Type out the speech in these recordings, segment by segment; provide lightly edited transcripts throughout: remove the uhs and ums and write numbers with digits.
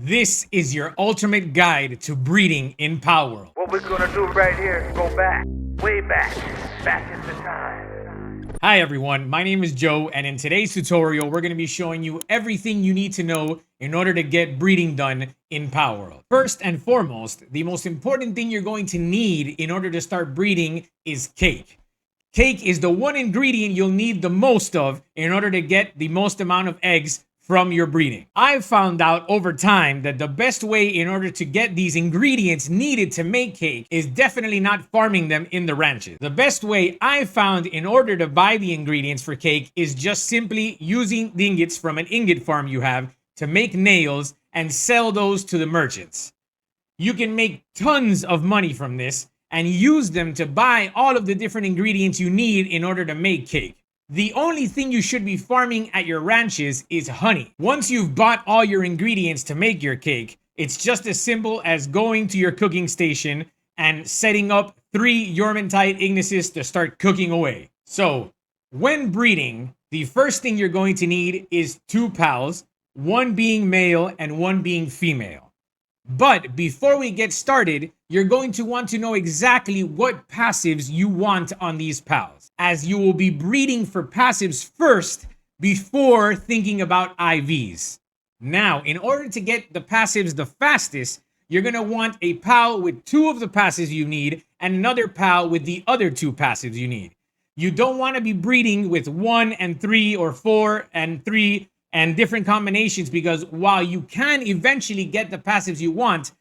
This is your ultimate guide to breeding in Palworld. What we're gonna do right here is go back, way back into time. Hi everyone, my name is Joe, and in today's tutorial, we're going to be showing you everything you need to know in order to get breeding done in Palworld. First and foremost, the most important thing you're going to need in order to start breeding is cake. Cake is the one ingredient you'll need the most of in order to get the most amount of eggs from your breeding. I've found out over time that the best way in order to get these ingredients needed to make cake is definitely not farming them in the ranches. The best way I've found in order to buy the ingredients for cake is just simply using the ingots from an ingot farm you have to make nails and sell those to the merchants. You can make tons of money from this and use them to buy all of the different ingredients you need in order to make cake. The only thing you should be farming at your ranches is honey. Once you've bought all your ingredients to make your cake, it's just as simple as going to your cooking station and setting up 3 Yormantide Ignises to start cooking away. So, when breeding, the first thing you're going to need is 2 pals, one being male and one being female. But before we get started, you're going to want to know exactly what passives you want on these pals, as you will be breeding for passives first before thinking about IVs. Now, in order to get the passives the fastest, you're going to want a pal with 2 of the passives you need and another pal with the other 2 passives you need. You don't want to be breeding with 1 and 3 or 4 and 3 and different combinations, because while you can eventually get the passives you want,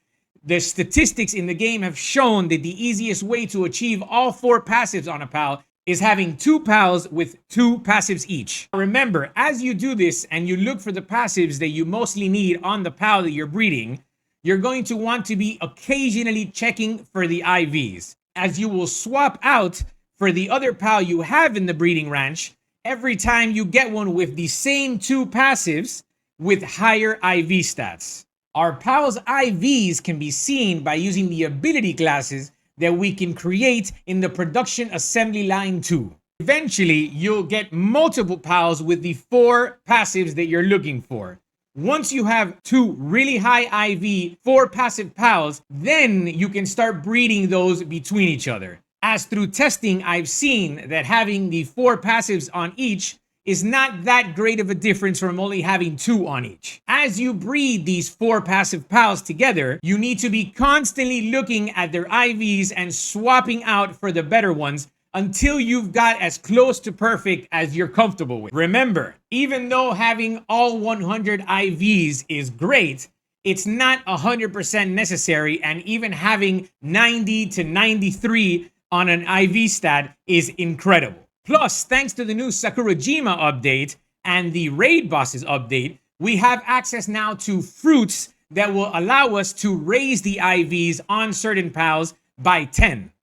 the statistics in the game have shown that the easiest way to achieve all 4 passives on a pal is having 2 pals with 2 passives each. Remember, as you do this and you look for the passives that you mostly need on the pal that you're breeding, you're going to want to be occasionally checking for the IVs, as you will swap out for the other pal you have in the breeding ranch every time you get one with the same 2 passives with higher IV stats. Our pal's IVs can be seen by using the ability classes that we can create in the production assembly line 2. Eventually, you'll get multiple pals with the 4 passives that you're looking for. Once you have 2 really high IV, 4 passive pals, then you can start breeding those between each other. As through testing, I've seen that having the 4 passives on each is not that great of a difference from only having 2 on each. As you breed these 4 passive pals together, you need to be constantly looking at their IVs and swapping out for the better ones until you've got as close to perfect as you're comfortable with. Remember, even though having all 100 IVs is great, it's not 100% necessary, and even having 90 to 93 on an IV stat is incredible. Plus, thanks to the new Sakurajima update and the Raid Bosses update, we have access now to fruits that will allow us to raise the IVs on certain pals by 10.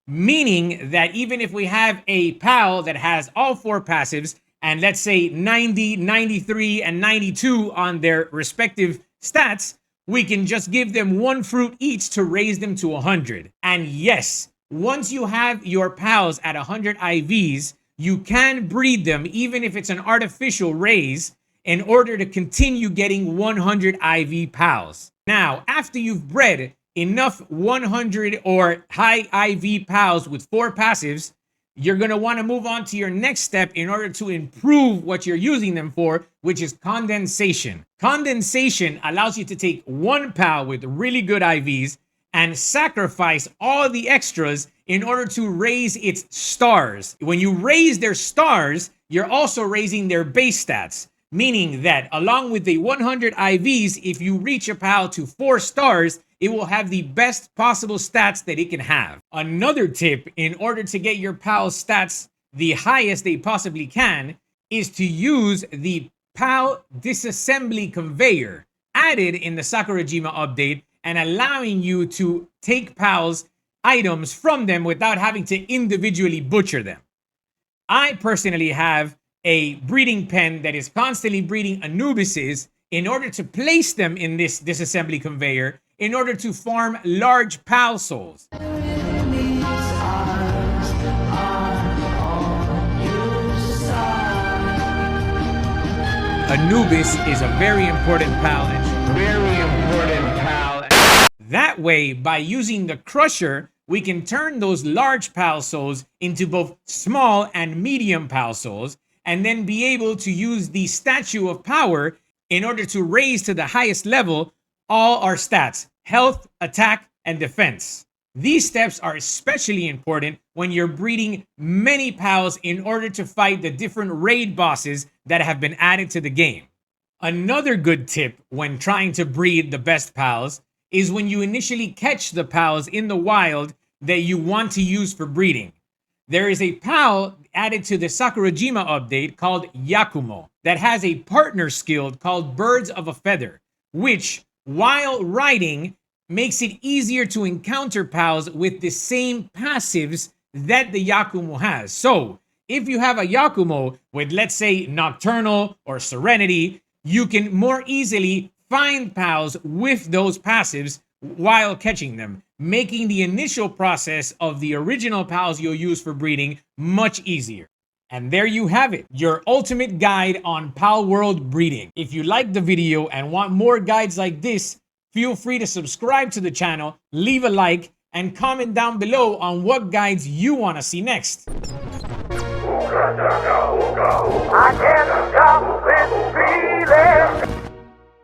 Meaning that even if we have a pal that has all 4 passives, and let's say 90, 93, and 92 on their respective stats, we can just give them 1 fruit each to raise them to 100. And yes, once you have your pals at 100 IVs, you can breed them even if it's an artificial raise in order to continue getting 100 IV pals. Now, after you've bred enough 100 or high IV pals with 4 passives, you're going to want to move on to your next step in order to improve what you're using them for, which is condensation. Condensation allows you to take 1 pal with really good IVs and sacrifice all the extras in order to raise its stars. When you raise their stars, you're also raising their base stats, meaning that along with the 100 IVs, if you reach a pal to 4 stars, it will have the best possible stats that it can have. Another tip in order to get your pal's stats the highest they possibly can is to use the PAL Disassembly Conveyor added in the Sakurajima update, and allowing you to take pals items from them without having to individually butcher them. I personally have a breeding pen that is constantly breeding Anubises in order to place them in this disassembly conveyor in order to farm large pal souls. Anubis is a very important pal engine. Very important. That way, by using the crusher, we can turn those large pal souls into both small and medium pal souls, and then be able to use the statue of power in order to raise to the highest level all our stats: health, attack, and defense. These steps are especially important when you're breeding many pals in order to fight the different raid bosses that have been added to the game. Another good tip when trying to breed the best pals is when you initially catch the pals in the wild that you want to use for breeding. There is a pal added to the Sakurajima update called Yakumo that has a partner skill called Birds of a Feather, which, while riding, makes it easier to encounter pals with the same passives that the Yakumo has. So, if you have a Yakumo with, let's say, Nocturnal or Serenity, you can more easily find pals with those passives while catching them, making the initial process of the original pals you'll use for breeding much easier. And there you have it, your ultimate guide on Palworld breeding. If you liked the video and want more guides like this, feel free to subscribe to the channel, leave a like, and comment down below on what guides you want to see next. I can't stop this feeling.